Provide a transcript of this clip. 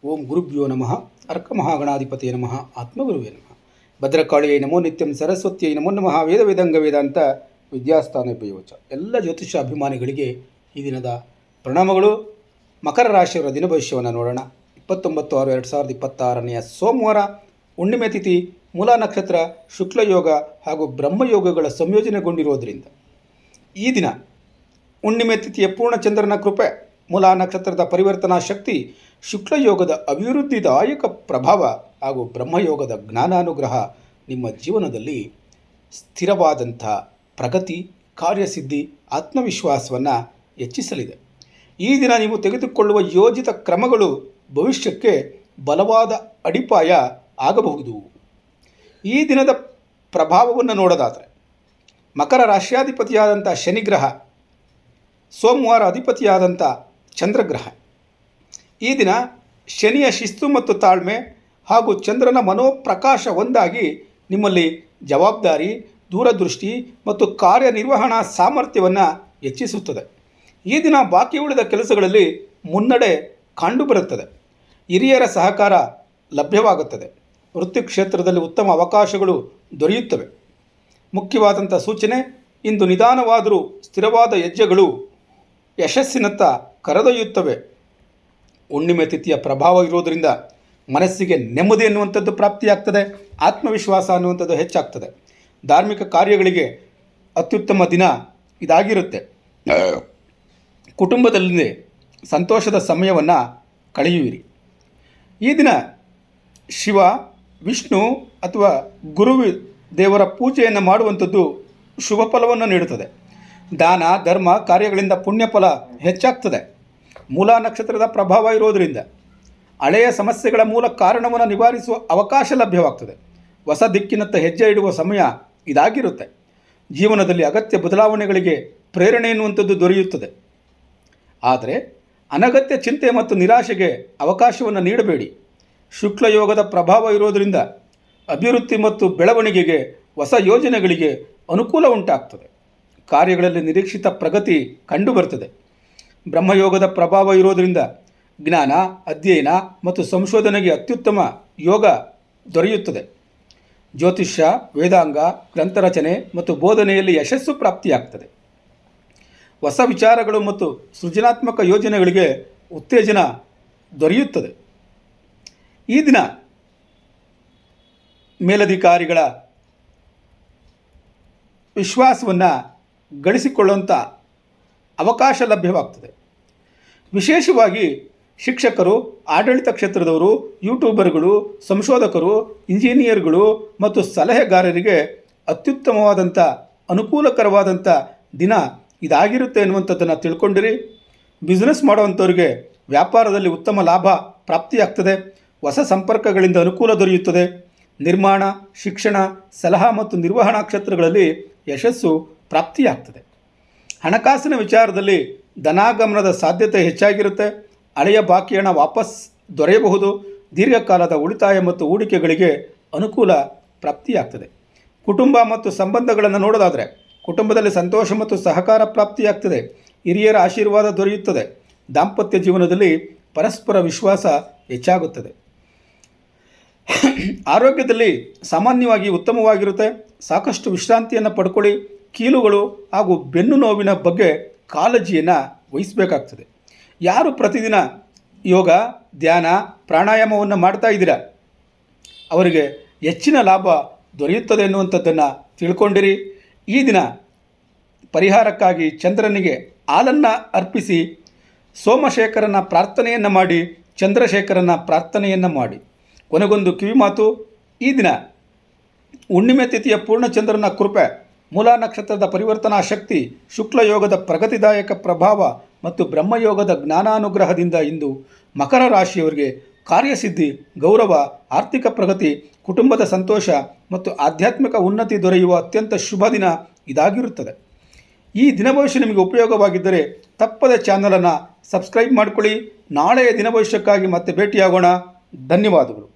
ಓಂ ಗುರುಭ್ಯೋ ನಮಃ ಅರ್ಕಮಹಾಗಣಾಧಿಪತಿಯೇ ನಮಃ ಆತ್ಮಗುರುವೇ ನಮಃ ಭದ್ರಕಾಳಿಯೇ ನಮೋ ನಿತ್ಯಂ ಸರಸ್ವತಿಯೇ ನಮೋ ನಮಃ ವೇದ ವೇದಾಂಗ ವೇದಾಂತ ವಿದ್ಯಾಸ್ಥಾನೋಪಯೋಚ. ಎಲ್ಲ ಜ್ಯೋತಿಷ ಅಭಿಮಾನಿಗಳಿಗೆ ಈ ದಿನದ ಪ್ರಣಾಮಗಳು. ಮಕರ ರಾಶಿಯವರ ದಿನ ಭವಿಷ್ಯವನ್ನು ನೋಡೋಣ. 29/6/2026 ಸೋಮವಾರ, ಹುಣ್ಣಿಮೆ ತಿಥಿ, ಮೂಲಾ ನಕ್ಷತ್ರ, ಶುಕ್ಲಯೋಗ ಹಾಗೂ ಬ್ರಹ್ಮಯೋಗಗಳ ಸಂಯೋಜನೆಗೊಂಡಿರೋದ್ರಿಂದ ಈ ದಿನ ಹುಣ್ಣಿಮೆ ತಿಥಿಯ ಪೂರ್ಣಚಂದ್ರನ ಕೃಪೆ, ಮೂಲಾ ನಕ್ಷತ್ರದ ಪರಿವರ್ತನಾ ಶಕ್ತಿ, ಶುಕ್ಲಯೋಗದ ಅಭಿವೃದ್ಧಿದಾಯಕ ಪ್ರಭಾವ ಹಾಗೂ ಬ್ರಹ್ಮಯೋಗದ ಜ್ಞಾನಾನುಗ್ರಹ ನಿಮ್ಮ ಜೀವನದಲ್ಲಿ ಸ್ಥಿರವಾದಂಥ ಪ್ರಗತಿ, ಕಾರ್ಯಸಿದ್ಧಿ, ಆತ್ಮವಿಶ್ವಾಸವನ್ನು ಹೆಚ್ಚಿಸಲಿದೆ. ಈ ದಿನ ನೀವು ತೆಗೆದುಕೊಳ್ಳುವ ಯೋಜಿತ ಕ್ರಮಗಳು ಭವಿಷ್ಯಕ್ಕೆ ಬಲವಾದ ಅಡಿಪಾಯ ಆಗಬಹುದು. ಈ ದಿನದ ಪ್ರಭಾವವನ್ನು ನೋಡೋದಾದರೆ, ಮಕರ ರಾಶ್ಯಾಧಿಪತಿಯಾದಂಥ ಶನಿಗ್ರಹ, ಸೋಮವಾರ ಅಧಿಪತಿಯಾದಂಥ ಚಂದ್ರಗ್ರಹ. ಈ ದಿನ ಶನಿಯ ಶಿಸ್ತು ಮತ್ತು ತಾಳ್ಮೆ ಹಾಗೂ ಚಂದ್ರನ ಮನೋಪ್ರಕಾಶ ಒಂದಾಗಿ ನಿಮ್ಮಲ್ಲಿ ಜವಾಬ್ದಾರಿ, ದೂರದೃಷ್ಟಿ ಮತ್ತು ಕಾರ್ಯನಿರ್ವಹಣಾ ಸಾಮರ್ಥ್ಯವನ್ನು ಹೆಚ್ಚಿಸುತ್ತದೆ. ಈ ದಿನ ಬಾಕಿ ಉಳಿದ ಕೆಲಸಗಳಲ್ಲಿ ಮುನ್ನಡೆ ಕಂಡುಬರುತ್ತದೆ. ಹಿರಿಯರ ಸಹಕಾರ ಲಭ್ಯವಾಗುತ್ತದೆ. ವೃತ್ತಿ ಕ್ಷೇತ್ರದಲ್ಲಿ ಉತ್ತಮ ಅವಕಾಶಗಳು ದೊರೆಯುತ್ತವೆ. ಮುಖ್ಯವಾದಂಥ ಸೂಚನೆ: ಇಂದು ನಿಧಾನವಾದರೂ ಸ್ಥಿರವಾದ ಹೆಜ್ಜೆಗಳು ಯಶಸ್ಸಿನತ್ತ ಕರೆದೊಯ್ಯುತ್ತವೆ. ಹುಣ್ಣಿಮೆ ತಿಥಿಯ ಪ್ರಭಾವ ಇರೋದರಿಂದ ಮನಸ್ಸಿಗೆ ನೆಮ್ಮದಿ ಅನ್ನುವಂಥದ್ದು ಪ್ರಾಪ್ತಿಯಾಗ್ತದೆ. ಆತ್ಮವಿಶ್ವಾಸ ಅನ್ನುವಂಥದ್ದು ಹೆಚ್ಚಾಗ್ತದೆ. ಧಾರ್ಮಿಕ ಕಾರ್ಯಗಳಿಗೆ ಅತ್ಯುತ್ತಮ ದಿನ ಇದಾಗಿರುತ್ತೆ. ಕುಟುಂಬದಲ್ಲಿ ಸಂತೋಷದ ಸಮಯವನ್ನು ಕಳೆಯುವಿರಿ. ಈ ದಿನ ಶಿವ, ವಿಷ್ಣು ಅಥವಾ ಗುರು ದೇವರ ಪೂಜೆಯನ್ನು ಮಾಡುವಂಥದ್ದು ಶುಭ ಫಲವನ್ನು ನೀಡುತ್ತದೆ. ದಾನ ಧರ್ಮ ಕಾರ್ಯಗಳಿಂದ ಪುಣ್ಯಫಲ ಹೆಚ್ಚಾಗ್ತದೆ. ಮೂಲಾ ನಕ್ಷತ್ರದ ಪ್ರಭಾವ ಇರೋದರಿಂದ ಹಳೆಯ ಸಮಸ್ಯೆಗಳ ಮೂಲ ಕಾರಣವನ್ನು ನಿವಾರಿಸುವ ಅವಕಾಶ ಲಭ್ಯವಾಗ್ತದೆ. ಹೊಸ ದಿಕ್ಕಿನತ್ತ ಹೆಜ್ಜೆ ಇಡುವ ಸಮಯ ಇದಾಗಿರುತ್ತೆ. ಜೀವನದಲ್ಲಿ ಅಗತ್ಯ ಬದಲಾವಣೆಗಳಿಗೆ ಪ್ರೇರಣೆ ಎನ್ನುವಂಥದ್ದು ದೊರೆಯುತ್ತದೆ. ಆದರೆ ಅನಗತ್ಯ ಚಿಂತೆ ಮತ್ತು ನಿರಾಶೆಗೆ ಅವಕಾಶವನ್ನು ನೀಡಬೇಡಿ. ಶುಕ್ಲಯೋಗದ ಪ್ರಭಾವ ಇರೋದರಿಂದ ಅಭಿವೃದ್ಧಿ ಮತ್ತು ಬೆಳವಣಿಗೆಗೆ, ಹೊಸ ಯೋಜನೆಗಳಿಗೆ ಅನುಕೂಲ ಉಂಟಾಗ್ತದೆ. ಕಾರ್ಯಗಳಲ್ಲಿ ನಿರೀಕ್ಷಿತ ಪ್ರಗತಿ ಕಂಡುಬರ್ತದೆ. ಬ್ರಹ್ಮಯೋಗದ ಪ್ರಭಾವ ಇರೋದರಿಂದ ಜ್ಞಾನ, ಅಧ್ಯಯನ ಮತ್ತು ಸಂಶೋಧನೆಗೆ ಅತ್ಯುತ್ತಮ ಯೋಗ ದೊರೆಯುತ್ತದೆ. ಜ್ಯೋತಿಷ್ಯ, ವೇದಾಂಗ, ಗ್ರಂಥರಚನೆ ಮತ್ತು ಬೋಧನೆಯಲ್ಲಿ ಯಶಸ್ಸು ಪ್ರಾಪ್ತಿಯಾಗ್ತದೆ. ಹೊಸ ವಿಚಾರಗಳು ಮತ್ತು ಸೃಜನಾತ್ಮಕ ಯೋಜನೆಗಳಿಗೆ ಉತ್ತೇಜನ ದೊರೆಯುತ್ತದೆ. ಈ ದಿನ ಮೇಲಧಿಕಾರಿಗಳ ವಿಶ್ವಾಸವನ್ನು ಗಳಿಸಿಕೊಳ್ಳುವಂಥ ಅವಕಾಶ ಲಭ್ಯವಾಗ್ತದೆ. ವಿಶೇಷವಾಗಿ ಶಿಕ್ಷಕರು, ಆಡಳಿತ ಕ್ಷೇತ್ರದವರು, ಯೂಟ್ಯೂಬರ್ಗಳು, ಸಂಶೋಧಕರು, ಇಂಜಿನಿಯರ್ಗಳು ಮತ್ತು ಸಲಹೆಗಾರರಿಗೆ ಅತ್ಯುತ್ತಮವಾದಂಥ ಅನುಕೂಲಕರವಾದಂಥ ದಿನ ಇದಾಗಿರುತ್ತೆ ಎನ್ನುವಂಥದ್ದನ್ನು ತಿಳ್ಕೊಂಡಿರಿ. ಬಿಸ್ನೆಸ್ ಮಾಡುವಂಥವ್ರಿಗೆ ವ್ಯಾಪಾರದಲ್ಲಿ ಉತ್ತಮ ಲಾಭ ಪ್ರಾಪ್ತಿಯಾಗ್ತದೆ. ಹೊಸ ಸಂಪರ್ಕಗಳಿಂದ ಅನುಕೂಲ ದೊರೆಯುತ್ತದೆ. ನಿರ್ಮಾಣ, ಶಿಕ್ಷಣ, ಸಲಹಾ ಮತ್ತು ನಿರ್ವಹಣಾ ಕ್ಷೇತ್ರಗಳಲ್ಲಿ ಯಶಸ್ಸು ಪ್ರಾಪ್ತಿಯಾಗ್ತದೆ. ಹಣಕಾಸಿನ ವಿಚಾರದಲ್ಲಿ ಧನಾಗಮನದ ಸಾಧ್ಯತೆ ಹೆಚ್ಚಾಗಿರುತ್ತೆ. ಹಳೆಯ ಬಾಕಿ ಹಣ ವಾಪಸ್ ದೊರೆಯಬಹುದು. ದೀರ್ಘಕಾಲದ ಉಳಿತಾಯ ಮತ್ತು ಹೂಡಿಕೆಗಳಿಗೆ ಅನುಕೂಲ ಪ್ರಾಪ್ತಿಯಾಗ್ತದೆ. ಕುಟುಂಬ ಮತ್ತು ಸಂಬಂಧಗಳನ್ನು ನೋಡೋದಾದರೆ, ಕುಟುಂಬದಲ್ಲಿ ಸಂತೋಷ ಮತ್ತು ಸಹಕಾರ ಪ್ರಾಪ್ತಿಯಾಗ್ತದೆ. ಹಿರಿಯರ ಆಶೀರ್ವಾದ ದೊರೆಯುತ್ತದೆ. ದಾಂಪತ್ಯ ಜೀವನದಲ್ಲಿ ಪರಸ್ಪರ ವಿಶ್ವಾಸ ಹೆಚ್ಚಾಗುತ್ತದೆ. ಆರೋಗ್ಯದಲ್ಲಿ ಸಾಮಾನ್ಯವಾಗಿ ಉತ್ತಮವಾಗಿರುತ್ತೆ. ಸಾಕಷ್ಟು ವಿಶ್ರಾಂತಿಯನ್ನು ಪಡ್ಕೊಳ್ಳಿ. ಕೀಲುಗಳು ಹಾಗೂ ಬೆನ್ನು ನೋವಿನ ಬಗ್ಗೆ ಕಾಳಜಿಯನ್ನು ವಹಿಸಬೇಕಾಗ್ತದೆ. ಯಾರು ಪ್ರತಿದಿನ ಯೋಗ, ಧ್ಯಾನ, ಪ್ರಾಣಾಯಾಮವನ್ನು ಮಾಡ್ತಾ ಇದ್ದೀರಾ ಅವರಿಗೆ ಹೆಚ್ಚಿನ ಲಾಭ ದೊರೆಯುತ್ತದೆ ಎನ್ನುವಂಥದ್ದನ್ನು ತಿಳ್ಕೊಂಡಿರಿ. ಈ ದಿನ ಪರಿಹಾರಕ್ಕಾಗಿ ಚಂದ್ರನಿಗೆ ಹಾಲನ್ನು ಅರ್ಪಿಸಿ, ಸೋಮಶೇಖರನ ಪ್ರಾರ್ಥನೆಯನ್ನು ಮಾಡಿ, ಚಂದ್ರಶೇಖರನ ಪ್ರಾರ್ಥನೆಯನ್ನು ಮಾಡಿ. ಕೊನೆಗೊಂದು ಕಿವಿಮಾತು: ಈ ದಿನ ಹುಣ್ಣಿಮೆ ತಿಥಿಯ ಪೂರ್ಣಚಂದ್ರನ ಕೃಪೆ, ಮೂಲಾ ನಕ್ಷತ್ರದ ಪರಿವರ್ತನಾ ಶಕ್ತಿ, ಶುಕ್ಲಯೋಗದ ಪ್ರಗತಿದಾಯಕ ಪ್ರಭಾವ ಮತ್ತು ಬ್ರಹ್ಮಯೋಗದ ಜ್ಞಾನಾನುಗ್ರಹದಿಂದ ಇಂದು ಮಕರ ರಾಶಿಯವರಿಗೆ ಕಾರ್ಯಸಿದ್ಧಿ, ಗೌರವ, ಆರ್ಥಿಕ ಪ್ರಗತಿ, ಕುಟುಂಬದ ಸಂತೋಷ ಮತ್ತು ಆಧ್ಯಾತ್ಮಿಕ ಉನ್ನತಿ ದೊರೆಯುವ ಅತ್ಯಂತ ಶುಭ ದಿನ ಇದಾಗಿರುತ್ತದೆ. ಈ ದಿನ ಭವಿಷ್ಯ ನಿಮಗೆ ಉಪಯೋಗವಾಗಿದ್ದರೆ ತಪ್ಪದೆ ಚಾನಲನ್ನು ಸಬ್ಸ್ಕ್ರೈಬ್ ಮಾಡಿಕೊಳ್ಳಿ. ನಾಳೆಯ ದಿನ ಭವಿಷ್ಯಕ್ಕಾಗಿ ಮತ್ತೆ ಭೇಟಿಯಾಗೋಣ. ಧನ್ಯವಾದಗಳು.